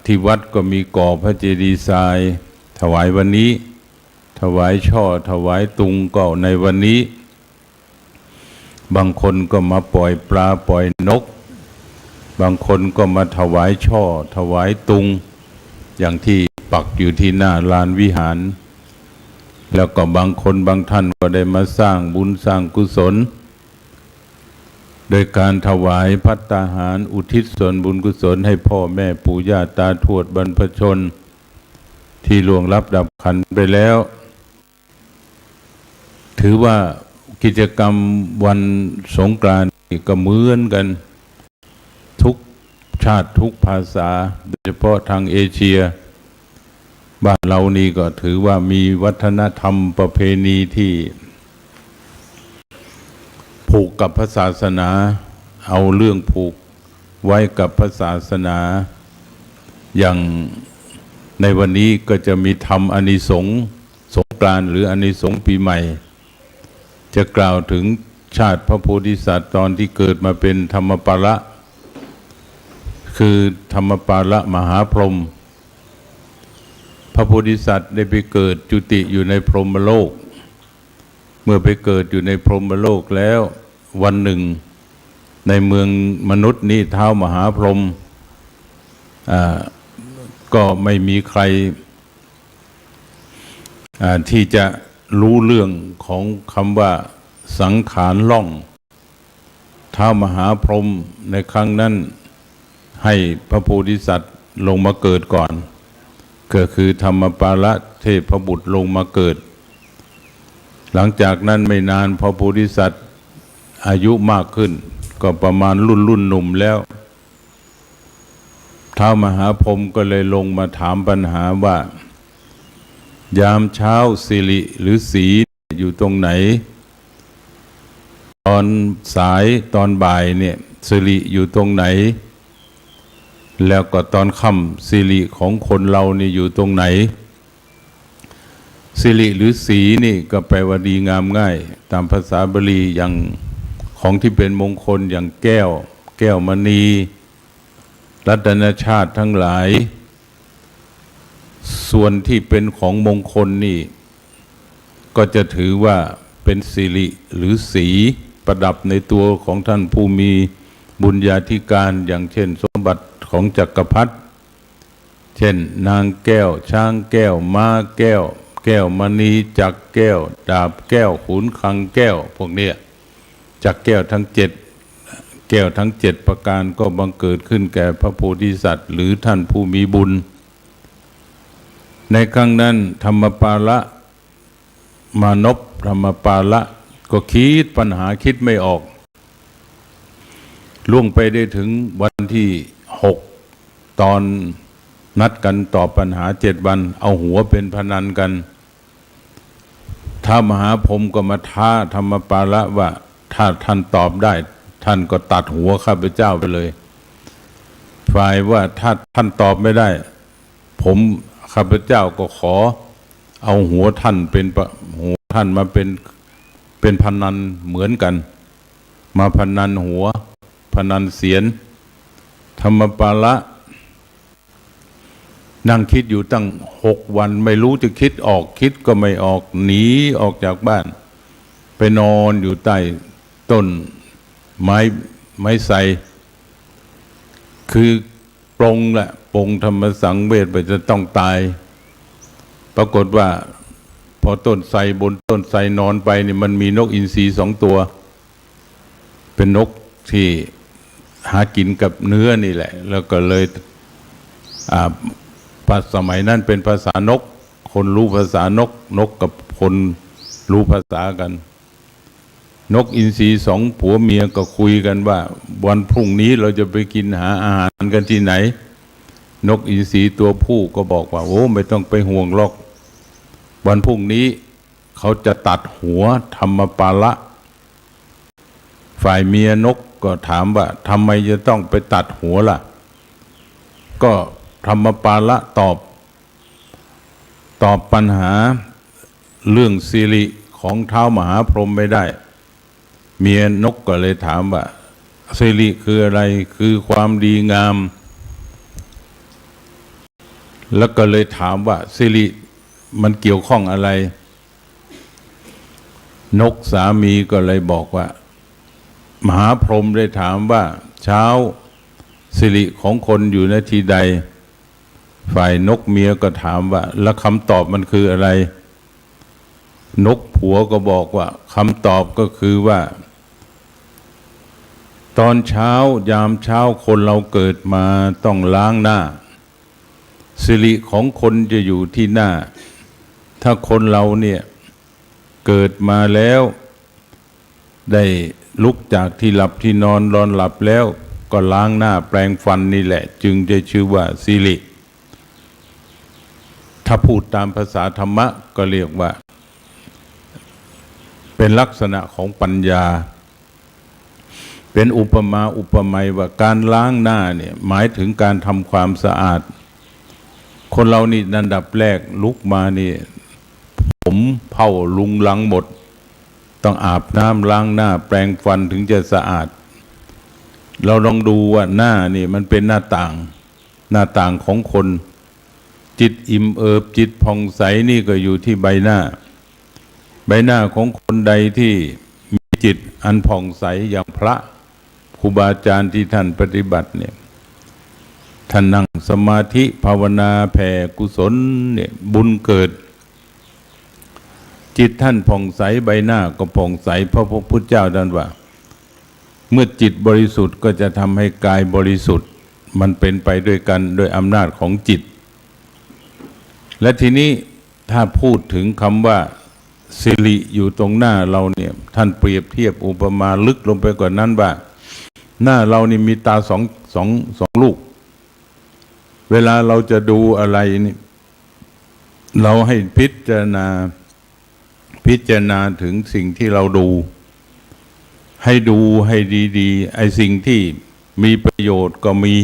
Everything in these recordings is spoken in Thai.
ที่วัดก็มีก่อพระเจดีย์ทรายถวายวันนี้ถวายช่อถวายตุงก็ในวันนี้บางคนก็มาปล่อยปลาปล่อยนกบางคนก็มาถวายช่อถวายตุงอย่างที่ปักอยู่ที่หน้าลานวิหารแล้วก็บางคนบางท่านก็ได้มาสร้างบุญสร้างกุศลโดยการถวายภัตตาหารอุทิศส่วนบุญกุศลให้พ่อแม่ปู่ย่าตาทวดบรรพชนที่ล่วงลับดับขันธ์ไปแล้วถือว่ากิจกรรมวันสงกรานต์ก็เหมือนกันทุกชาติทุกภาษาโดยเฉพาะทางเอเชียบ้านเรานี่ก็ถือว่ามีวัฒนธรรมประเพณีที่ผูกกับพระศาสนาเอาเรื่องผูกไว้กับพระศาสนาอย่างในวันนี้ก็จะมีธรรมอานิสงส์สงกรานต์หรืออานิสงส์ปีใหม่จะกล่าวถึงชาติพระโพธิสัตว์ตอนที่เกิดมาเป็นธรรมปาละคือธรรมปาละมหาพรหมพระโพธิสัตว์ได้ไปเกิดจุติอยู่ในพรหมโลกเมื่อไปเกิดอยู่ในพรหมโลกแล้ววันหนึ่งในเมืองมนุษย์นี้ท้าวมหาพรหมก็ไม่มีใครที่จะรู้เรื่องของคำว่าสังขารล่องท้าวมหาพรหมในครั้งนั้นให้พระโพธิสัตว์ลงมาเกิดก่อนก็คือธรรมปาละเทพบุตรลงมาเกิดหลังจากนั้นไม่นานพระโพธิสัตว์อายุมากขึ้นก็ประมาณรุ่นหนุ่มแล้วท้าวมหาพรหมก็เลยลงมาถามปัญหาว่ายามเช้าสิริหรือสีอยู่ตรงไหนตอนสายตอนบ่ายเนี่ยสิริอยู่ตรงไหนแล้วก็ตอนค่ำสิริของคนเรานี่อยู่ตรงไหนสิริหรือสีนี่ก็แปลว่าดีงามง่ายตามภาษาบาลีอย่างของที่เป็นมงคลอย่างแก้วมณีรัตนชาติทั้งหลายส่วนที่เป็นของมงคลนี่ก็จะถือว่าเป็นสิริหรือสีประดับในตัวของท่านผู้มีบุญญาธิการอย่างเช่นสมบัติของจักรพรรดิเช่นนางแก้วช้างแก้วม้าแก้วแก้วมณีจักรแก้วดาบแก้วขุนคังแก้วพวกเนี้ยจักรแก้วทั้ง7แก้วทั้ง7ประการก็บังเกิดขึ้นแก่พระโพธิสัตว์หรือท่านผู้มีบุญในครั้งนั้นธรรมปาละมานพธรรมปาละก็คิดปัญหาคิดไม่ออกล่วงไปได้ถึงวันที่6ตอนนัดกันตอบปัญหา7วันเอาหัวเป็นพนันกันท้าวมหาพรหมก็มาท้าธรรมปาละว่าถ้าท่านตอบได้ท่านก็ตัดหัวข้าพเจ้าไปเลยฝ่ายว่าถ้าท่านตอบไม่ได้ผมข้าพเจ้าก็ขอเอาหัวท่านเป็นหัวท่านมาเป็นพนันเหมือนกันมาพนันหัวพนันเสียนธรรมปาละนั่งคิดอยู่ตั้ง6วันไม่รู้จะคิดออกคิดก็ไม่ออกหนีออกจากบ้านไปนอนอยู่ใต้ต้นไม้ไทรคือปรงแหละปรงธรรมสังเวชไปจะต้องตายปรากฏว่าพอต้นไทรบนต้นไทรนอนไปนี่มันมีนกอินทรี2ตัวเป็นนกที่หากินกับเนื้อนี่แหละแล้วก็เลยสมัยนั้นเป็นภาษานกคนรู้ภาษานกนกกับคนรู้ภาษากันนกอินทรี2ผัวเมียก็คุยกันว่าวันพรุ่งนี้เราจะไปกินหาอาหารกันที่ไหนนกอินทรีตัวผู้ก็บอกว่าโอ้ไม่ต้องไปห่วงหรอกวันพรุ่งนี้เขาจะตัดหัวธรรมปาละฝ่ายเมียนกก็ถามว่าทำไมจะต้องไปตัดหัวล่ะก็ธรรมปาละตอบปัญหาเรื่องสิริของท้าวมหาพรหมไม่ได้เมียนกก็เลยถามว่าสิริคืออะไรคือความดีงาม แล้วก็เลยถามว่าสิริมันเกี่ยวข้องอะไรนกสามีก็เลยบอกว่ามหาพรหมได้ถามว่าเช้าสิริของคนอยู่ในที่ใดฝ่ายนกเมียก็ถามว่าแล้วคำตอบมันคืออะไรนกผัวก็บอกว่าคำตอบก็คือว่าตอนเช้ายามเช้าคนเราเกิดมาต้องล้างหน้าสิริของคนจะอยู่ที่หน้าถ้าคนเราเนี่ยเกิดมาแล้วได้ลุกจากที่หลับที่นอนหลับแล้วก็ล้างหน้าแปรงฟันนี่แหละจึงจะชื่อว่าสิริถ้าพูดตามภาษาธรรมะก็เรียกว่าเป็นลักษณะของปัญญาเป็นอุปมาอุปไมยว่าการล้างหน้าเนี่ยหมายถึงการทำความสะอาดคนเรานี่อันดับแรกลุกมานี่ผมเผ่าลุงลังหมดต้องอาบน้ำล้างหน้าแปรงฟันถึงจะสะอาดเราลองดูว่าหน้านี่มันเป็นหน้าต่างของคนจิตอิ่มเอิบจิตผ่องใสนี่ก็อยู่ที่ใบหน้าของคนใดที่มีจิตอันผ่องใสอย่างพระครูบาอาจารย์ที่ท่านปฏิบัติเนี่ยท่านนั่งสมาธิภาวนาแผ่กุศลเนี่ยบุญเกิดจิตท่านผ่องใสใบหน้าก็ผ่องใสเพราะพระพุทธเจ้าท่านว่าเมื่อจิตบริสุทธิ์ก็จะทำให้กายบริสุทธิ์มันเป็นไปด้วยกันโดยอำนาจของจิตและทีนี้ถ้าพูดถึงคำว่าสิริอยู่ตรงหน้าเราเนี่ยท่านเปรียบเทียบอุปมาลึกลงไปกว่านั้นว่าหน้าเรานี่มีตาสองลูกเวลาเราจะดูอะไรนี่เราให้พิจารณาถึงสิ่งที่เราดูให้ดีๆไอ้สิ่งที่มีประโยชน์ก็มี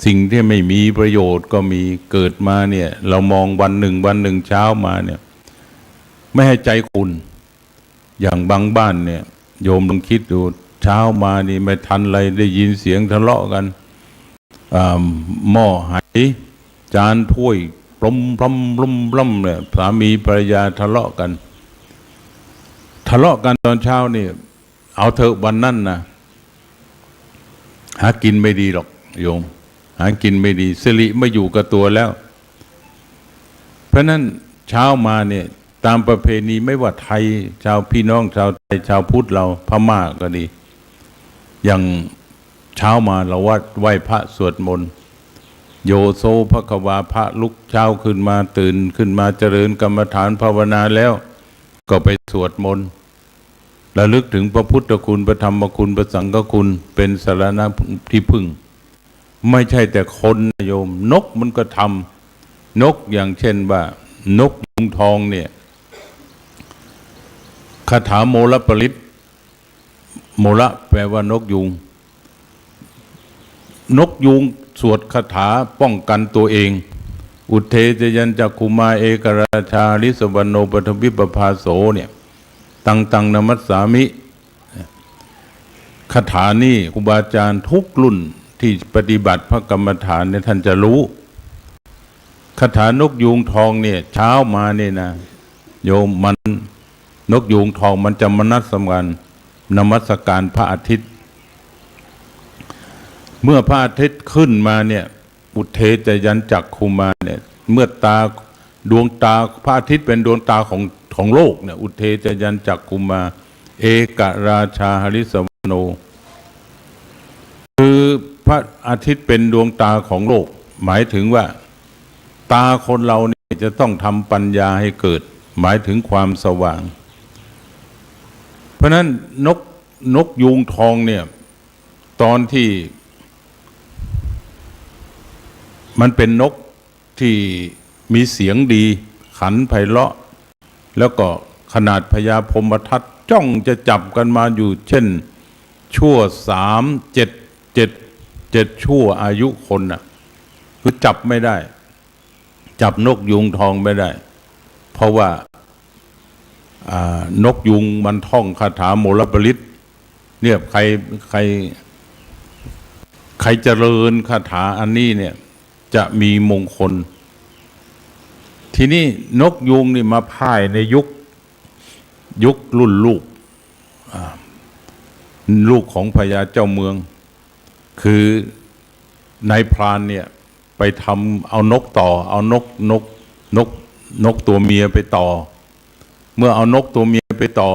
สิ่งที่ไม่มีประโยชน์ก็มีเกิดมาเนี่ยเรามองวันหนึ่งเช้ามาเนี่ยไม่ให้ใจคุณอย่างบางบ้านเนี่ยโยมลองคิดดูเช้ามานี่ไม่ทันอะไรได้ยินเสียงทะเลาะกันหม้อไหจานถ้วยปล้มเนี่ยสามีภรรยาทะเลาะกันตอนเช้านี่เอาเถอะวันนั้นนะหากินไม่ดีหรอกโยมหากินไม่ดีสิริไม่อยู่กับตัวแล้วเพราะนั้นเช้ามาเนี่ยตามประเพณีไม่ว่าไทยชาวพี่น้องชาวไทยชาวพุทธเราพม่าก็ดีอย่างเช้ามาเราไหว้พระสวดมนต์โยโซภควาพระลุกเช้าขึ้นมาตื่นขึ้นมาเจริญกรรมฐานภาวนาแล้วก็ไปสวดมนต์ระลึกถึงพระพุทธคุณพระธรรมคุณพระสังฆคุณเป็นสรณะที่พึ่งไม่ใช่แต่คนนะโยมนกมันก็ทำนกอย่างเช่นว่านกยุงทองเนี่ยคาถาโมลปริตโมละแปลว่านกยุงสวดคาถาป้องกันตัวเองอุเทจยัญจักขุมาเอกราชาลิสวรรณโนปฐวิปภาโสเนี่ยตังนมัสสามิคาถานี้ครูบาอาจารย์ทุกรุ่นที่ปฏิบัติพระกรรมฐานเนี่ยท่านจะรู้คาถานกยูงทองเนี่ยเช้ามาเนี่ยนะโยมมันนกยูงทองมันจะมนัสนมัสการพระอาทิตย์เมื่อพระอาทิตย์ขึ้นมาเนี่ยอุเทจยัญจักขุมาเนี่ยเมื่อดวงตาพระอาทิตย์เป็นดวงตาของโลกเนี่ยอุเทจยัญจักขุมาเอกราชาหริสวรรณโนคือพระอาทิตย์เป็นดวงตาของโลกหมายถึงว่าตาคนเราเนี่ยจะต้องทำปัญญาให้เกิดหมายถึงความสว่างเพราะนั้นนกยูงทองเนี่ยตอนที่มันเป็นนกที่มีเสียงดีขันไพเราะแล้วก็ขนาดพญาพรหมทัตจ้องจะจับกันมาอยู่เช่นชั่ว7 ชั่วอายุคนน่ะคือจับไม่ได้จับนกยูงทองไม่ได้เพราะว่านกยูงมันท่องคาถาโมลปริตเนี่ยใครเจริญคาถาอันนี้เนี่ยจะมีมงคล ทีนี้นกยูงนี่มาพ่ายในยุครุ่นลูกของพญาเจ้าเมืองคือนายพรานเนี่ยไปทำเอานกต่อเอานกตัวเมียไปต่อเมื่อเอานกตัวเมียไปต่อ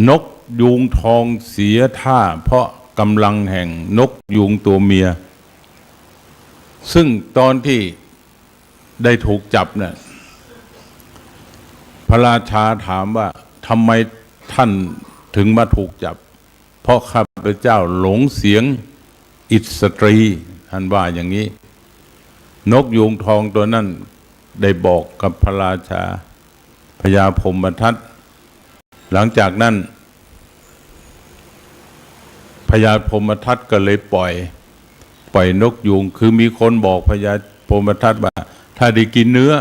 นกยูงทองเสียท่าเพราะกำลังแห่งนกยูงตัวเมียซึ่งตอนที่ได้ถูกจับเนี่ยพระราชาถามว่าทำไมท่านถึงมาถูกจับเพราะข้าพเจ้าหลงเสียงอิสตรีท่านว่าอย่างนี้นกยูงทองตัวนั้นได้บอกกับพระราชาพญาพรหมทัตหลังจากนั้นพญาพรหมทัตก็เลยปล่อยนกยูงคือมีคนบอกพญาพรหมทัตว่าถ้าได้กินเนื้อ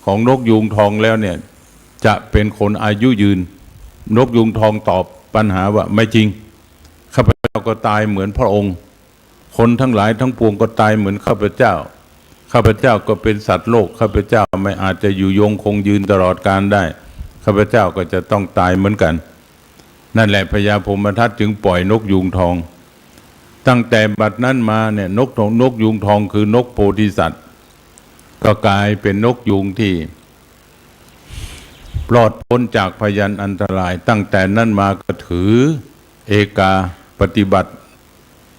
ของนกยูงทองแล้วเนี่ยจะเป็นคนอายุยืนนกยูงทองตอบปัญหาว่าไม่จริงข้าพเจ้าก็ตายเหมือนพระองค์คนทั้งหลายทั้งปวงก็ตายเหมือนข้าพเจ้าก็เป็นสัตว์โลกข้าพเจ้าไม่อาจจะอยู่ยงคงยืนตลอดกาลได้ข้าพเจ้าก็จะต้องตายเหมือนกันนั่นแหละพญาพรหมทัตจึงปล่อยนกยูงทองตั้งแต่บัดนั้นมาเนี่ยนกยูงทองคือนกโพธิสัตว์ก็กลายเป็นนกยูงที่ปลอดพ้นจากพยันอันตรายตั้งแต่นั้นมาก็ถือเอกาปฏิบัติ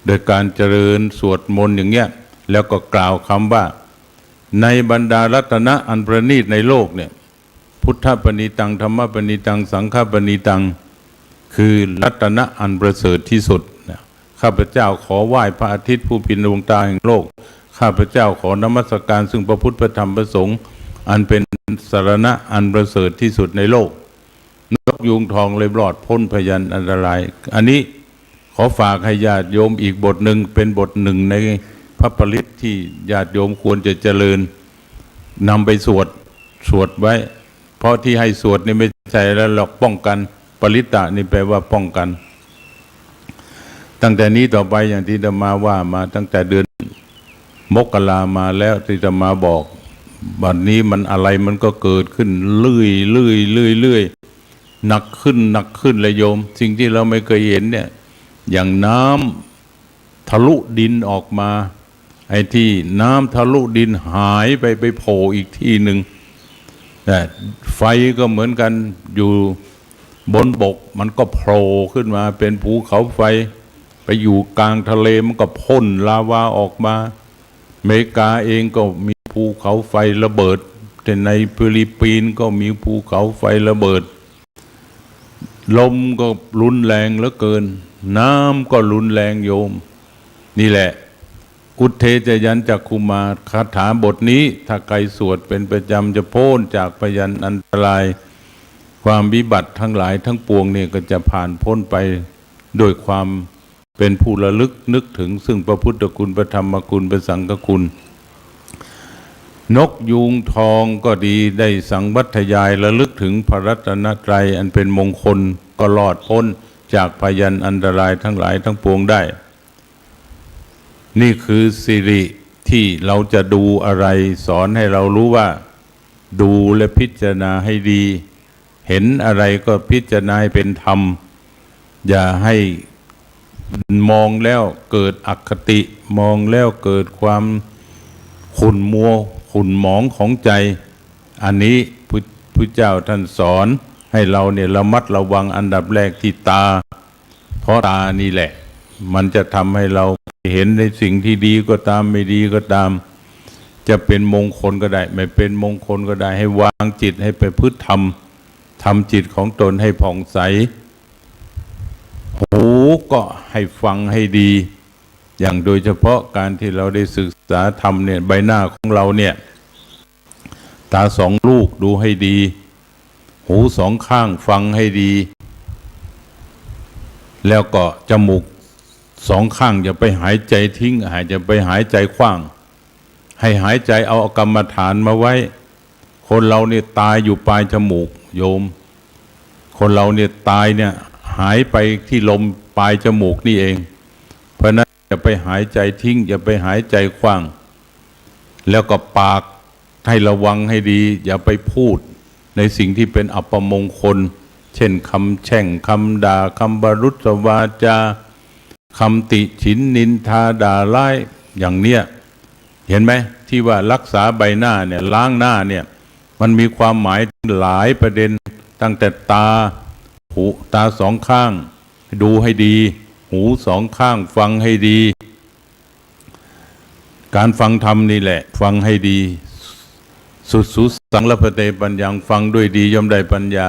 โดยการเจริญสวดมนต์อย่างเงี้ยแล้วก็กล่าวคำว่าในบรรดารัตนะอันประณีตในโลกเนี่ยพุทธปณิตังธรรมปณิตังสังฆปณิตังคือรัตนะอันประเสริฐที่สุดข้าพเจ้าขอไหว้พระอาทิตย์ผู้เป็นดวงตาแห่งโลกข้าพเจ้าขอนมัสการซึ่งพระพุทธพระธรรมพระสงฆ์อันเป็นสรณะอันประเสริฐที่สุดในโลกนกยูงทองเลยรอดพ้นพยันอันตรายอันนี้ขอฝากให้ญาติโยมอีกบทหนึ่งเป็นบทหนึ่งในพระปริตที่ญาติโยมควรจะเจริญนำไปสวดไว้เพราะที่ให้สวดนี่ไม่ใช่แล้วหรอกป้องกันปริตตะนี่แปลว่าป้องกันตั้งแต่นี้ต่อไปอย่างที่อาตมาว่ามาตั้งแต่เดือนมกรามาแล้วที่อาตมาบอกบัดนี้มันอะไรมันก็เกิดขึ้นเรื่อยหนักขึ้นเลยโยมสิ่งที่เราไม่เคยเห็นเนี่ยอย่างน้ำทะลุดินออกมาไอ้ที่น้ำทะลุดินหายไปโผล่อีกที่หนึ่งแต่ไฟก็เหมือนกันอยู่บนบกมันก็โผล่ขึ้นมาเป็นภูเขาไฟไปอยู่กลางทะเลมันก็พ่นลาวาออกมาอเมริกาเองก็มีภูเขาไฟระเบิดแต่ในฟิลิปปินส์ก็มีภูเขาไฟระเบิดลมก็รุนแรงเหลือเกินน้ำก็รุนแรงโยมนี่แหละกุฏเทจยันจักขุมาคาถาบทนี้ถ้าใครสวดเป็นประจำจะพ้นจากพยันอันตรายความวิบัติทั้งหลายทั้งปวงเนี่ยก็จะผ่านพ้นไปโดยความเป็นผู้ระลึกนึกถึงซึ่งพระพุทธคุณพระธรรมคุณพระสังฆคุณนกยูงทองก็ดีได้สังวัตยายระลึกถึงพระรัตนตรัยอันเป็นมงคลก็รอดพ้นจากพยันอันตรายทั้งหลายทั้งปวงได้นี่คือสิริที่เราจะดูอะไรสอนให้เรารู้ว่าดูและพิจารณาให้ดีเห็นอะไรก็พิจารณาให้เป็นธรรมอย่าให้มองแล้วเกิดอคติมองแล้วเกิดความขุ่นมัวขุ่นหมองของใจอันนี้พุทธเจ้าท่านสอนให้เราเนี่ยระมัดระวังอันดับแรกที่ตาเพราะตานี่แหละมันจะทำให้เราเห็นในสิ่งที่ดีก็ตามไม่ดีก็ตามจะเป็นมงคลก็ได้ไม่เป็นมงคลก็ได้ให้วางจิตให้ไปพฤติทำจิตของตนให้ผ่องใสหูก็ให้ฟังให้ดีอย่างโดยเฉพาะการที่เราได้ศึกษาธรรมเนี่ยใบหน้าของเราเนี่ยตาสองลูกดูให้ดีหูสองข้างฟังให้ดีแล้วก็จมูกสองข้างอย่าไปหายใจทิ้งอย่าไปหายใจขว้างให้หายใจเอากรรมฐานมาไว้คนเราเนี่ยตายอยู่ปลายจมูกโยมคนเราเนี่ยตายเนี่ยหายไปที่ลมปลายจมูกนี่เองเพราะนั้นอย่าไปหายใจทิ้งอย่าไปหายใจขว้างแล้วก็ปาก ให้ระวังให้ดีอย่าไปพูดในสิ่งที่เป็นอัปมงคลเช่นคำแช่งคำด่าคำบรุษวาจาคำติฉินนินทาด่าร้ายอย่างเนี้ยเห็นไหมที่ว่ารักษาใบหน้าเนี่ยล้างหน้าเนี่ยมันมีความหมายหลายประเด็นตั้งแต่ตาหูตาสองข้างดูให้ดีหูสองข้างฟังให้ดีการฟังธรรมนี่แหละฟังให้ดีสุสังละพเตปัญญังฟังด้วยดีย่อมได้ปัญญา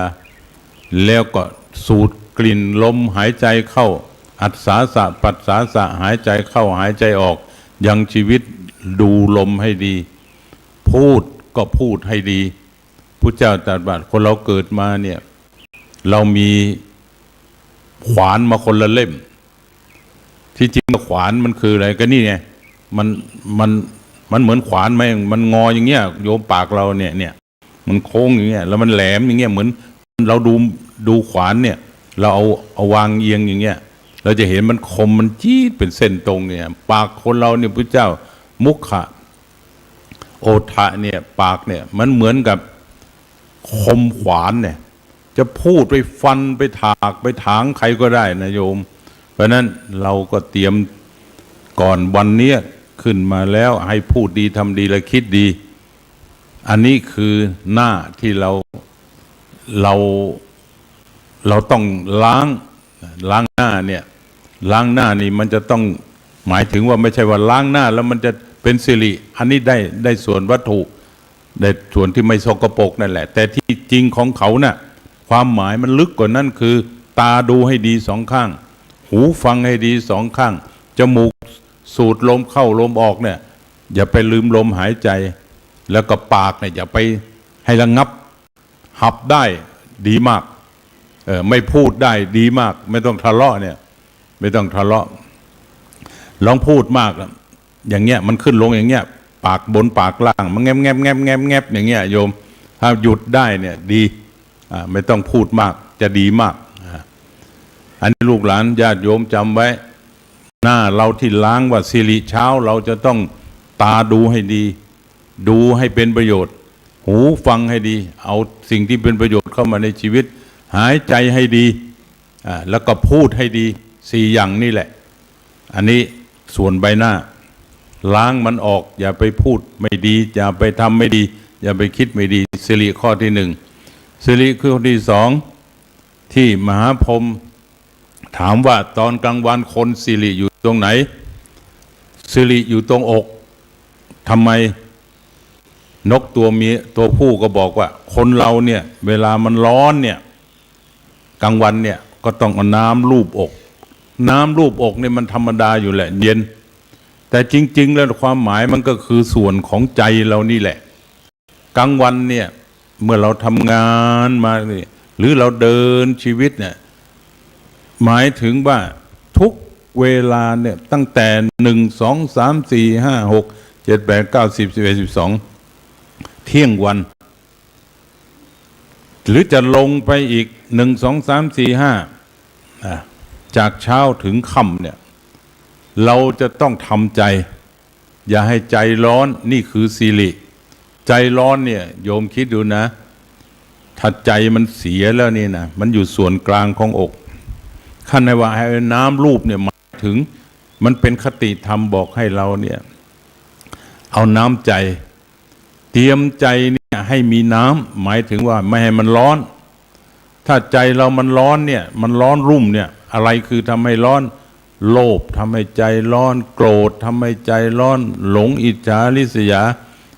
แล้วก็สูดกลิ่นลมหายใจเข้าอัศสาสะปัสสาสะหายใจเข้าหายใจออกยังชีวิตดูลมให้ดีพูดก็พูดให้ดีพุทธเจ้าตรัสว่าคนเราเกิดมาเนี่ยเรามีขวานมาคนละเล่มที่จริงขวานมันคืออะไรก็นี่ไงมันเหมือนขวานไหมมันงออย่างเงี้ยโยมปากเราเนี่ยมันโค้งอย่างเงี้ยแล้วมันแหลมอย่างเงี้ยเหมือนเราดูขวานเนี่ยเราเอาวางเอียงอย่างเงี้ยเราจะเห็นมันคมมันจี๊ดเป็นเส้นตรงเนี่ยปากคนเราเนี่ยพระเจ้ามุขะโอทะเนี่ยปากเนี่ยมันเหมือนกับคมขวานเนี่ยจะพูดไปฟันไปถากไปถางใครก็ได้นะโยมเพราะนั้นเราก็เตรียมก่อนวันนี้ขึ้นมาแล้วให้พูดดีทำดีและคิดดีอันนี้คือหน้าที่เราต้องล้างหน้าเนี่ยล้างหน้านี่มันจะต้องหมายถึงว่าไม่ใช่ว่าล้างหน้าแล้วมันจะเป็นสิริอันนี้ได้ส่วนวัตถุได้ส่วนที่ไม่สกปรกนั่นแหละแต่ที่จริงของเขาน่ะความหมายมันลึกกว่านั้นคือตาดูให้ดีสองข้างหูฟังให้ดีสองข้างจมูกสูดลมเข้าลมออกเนี่ยอย่าไปลืมลมหายใจแล้วก็ปากเนี่ยอย่าไปให้ระงับหับได้ดีมากไม่พูดได้ดีมากไม่ต้องทะเลาะเนี่ยไม่ต้องทะเลาะลองพูดมากอย่างเงี้ยมันขึ้นลงอย่างเงี้ยปากบนปากล่างมันแงบอย่างเงี้ยโยมถ้าหยุดได้เนี่ยดีไม่ต้องพูดมากจะดีมากอันนี้ลูกหลานญาติโยมจำไว้หน้าเราที่ล้างว่าสิริเช้าเราจะต้องตาดูให้ดีดูให้เป็นประโยชน์หูฟังให้ดีเอาสิ่งที่เป็นประโยชน์เข้ามาในชีวิตหายใจให้ดีแล้วก็พูดให้ดีสี่อย่างนี่แหละอันนี้ส่วนใบหน้าล้างมันออกอย่าไปพูดไม่ดีอย่าไปทำไม่ดีอย่าไปคิดไม่ดีสิริข้อที่หนึ่งสิริข้อที่สองที่มหาพรหมถามว่าตอนกลางวันคนสิริอยู่ตรงไหนสิริอยู่ตรงอกทำไมนกตัวเมียตัวผู้ก็บอกว่าคนเราเนี่ยเวลามันร้อนเนี่ยกลางวันเนี่ยก็ต้องเอาน้ำลูบอกน้ำลูบอกเนี่ยมันธรรมดาอยู่แหละเย็นแต่จริงๆแล้วความหมายมันก็คือส่วนของใจเรานี่แหละกลางวันเนี่ยเมื่อเราทำงานมาหรือเราเดินชีวิตเนี่ยหมายถึงว่าทุกเวลาเนี่ยตั้งแต่1 2 3 4 5 6 7 8 9 10 11 12เที่ยงวันหรือจะลงไปอีก1 2 3 4 5จากเช้าถึงค่ำเนี่ยเราจะต้องทำใจอย่าให้ใจร้อนนี่คือสิริใจร้อนเนี่ยโยมคิดดูนะถ้าใจมันเสียแล้วนี่นะมันอยู่ส่วนกลางของอกขั้นในว่าให้น้ำรูปเนี่ยหมายถึงมันเป็นคติธรรมบอกให้เราเนี่ยเอาน้ำใจเตรียมใจเนี่ยให้มีน้ำหมายถึงว่าไม่ให้มันร้อนถ้าใจเรามันร้อนเนี่ยมันร้อนรุ่มเนี่ยอะไรคือทำให้ร้อนโลภทำให้ใจร้อนโกรธทำให้ใจร้อนหลงอิจฉาริษยา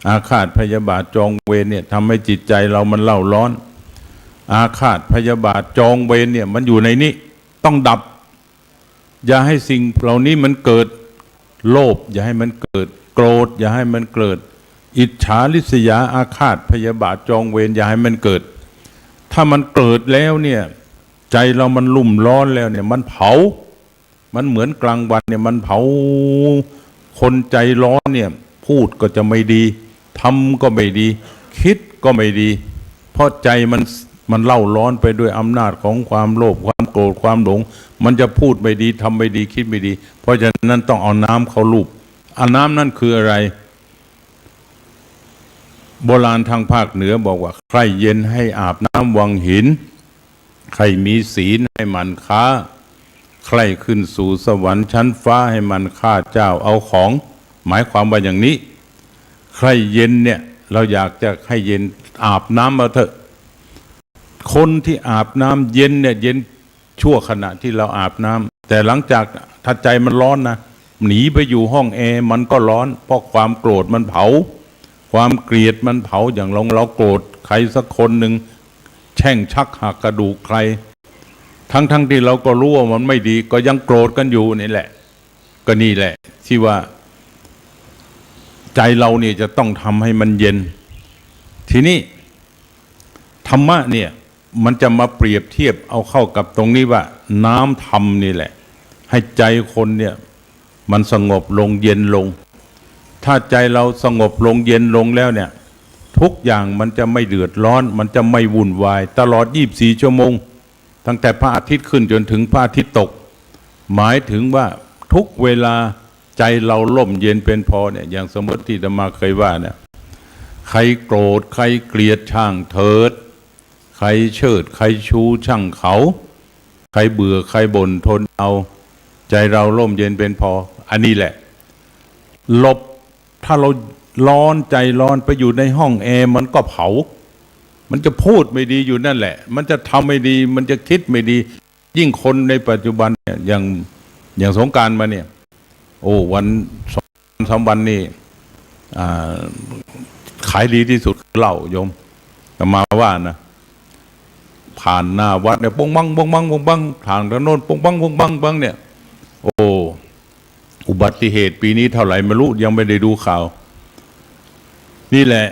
อาฆาตพยาบาทจองเวรเนี่ยทำให้จิตใจเรามันเล่าร้อนอาฆาตพยาบาทจองเวรเนี่ยมันอยู่ในนี้ต้องดับอย่าให้สิ่งเหล่านี้มันเกิดโลภอย่าให้มันเกิดโกรธอย่าให้มันเกิดอิจฉาริษยาอาฆาตพยาบาทจองเวรอย่าให้มันเกิดถ้ามันเกิดแล้วเนี่ยใจเรามันลุ่มร้อนแล้วเนี่ยมันเผามันเหมือนกลางวันเนี่ยมันเผาคนใจร้อนเนี่ยพูดก็จะไม่ดีทำก็ไม่ดีคิดก็ไม่ดีเพราะใจมันเล่าร้อนไปด้วยอำนาจของความโลภความโกรธความหลงมันจะพูดไม่ดีทำไม่ดีคิดไม่ดีเพราะฉะนั้นต้องเอาน้ำเข้าลูบเอาน้ำนั่นคืออะไร โบราณทางภาคเหนือบอกว่าใครเย็นให้อาบน้ำวังหินใครมีศีลให้มันค้าใครขึ้นสู่สวรรค์ชั้นฟ้าให้มันฆ่าเจ้าเอาของ หมายความว่าอย่างนี้ใครเย็นเนี่ยเราอยากจะให้เย็นอาบน้ำมาเถอะคนที่อาบน้ำเย็นเนี่ยเย็นชั่วขณะที่เราอาบน้ำแต่หลังจากถ้าใจมันร้อนนะหนีไปอยู่ห้องแอร์มันก็ร้อนเพราะความโกรธมันเผาความเกลียดมันเผาอย่างเราโกรธใครสักคนหนึ่งแช่งชักหักกระดูกใครทั้งที่เราก็รู้ว่ามันไม่ดีก็ยังโกรธกันอยู่นี่แหละก็นี่แหละที่ว่าใจเราเนี่ยจะต้องทำให้มันเย็นทีนี้ธรรมะเนี่ยมันจะมาเปรียบเทียบเอาเข้ากับตรงนี้ว่าน้ำธรรมนี่แหละให้ใจคนเนี่ยมันสงบลงเย็นลงถ้าใจเราสงบลงเย็นลงแล้วเนี่ยทุกอย่างมันจะไม่เดือดร้อนมันจะไม่วุ่นวายตลอด24 ชั่วโมงตั้งแต่พระอาทิตย์ขึ้นจนถึงพระอาทิตย์ตกหมายถึงว่าทุกเวลาใจเราร่มเย็นเป็นพอเนี่ยอย่างสมมติที่อาตมาเคยว่าเนี่ยใครโกรธใครเกลียดช่างเถิดใครเชิดใครชูช่างเขาใครเบื่อใครบ่นทนเอาใจเราร่มเย็นเป็นพออันนี้แหละหลบถ้าเราร้อนใจร้อนไปอยู่ในห้องแอร์มันก็เผามันจะพูดไม่ดีอยู่นั่นแหละมันจะทำไม่ดีมันจะคิดไม่ดียิ่งคนในปัจจุบันเนี่ยอย่างสงกรานต์มาเนี่ยโอ้วัน2-3 วันนี่ขายดีที่สุดเหล้าโยมแต่มาว่านะผ่านหน้าวัดเนี่ยปงบังปงบังปงบังทางถนนปงบังปงบังบังเนี่ยโอ้อุบัติเหตุปีนี้เท่าไหร่ไม่รู้ยังไม่ได้ดูข่าวนี่แหละ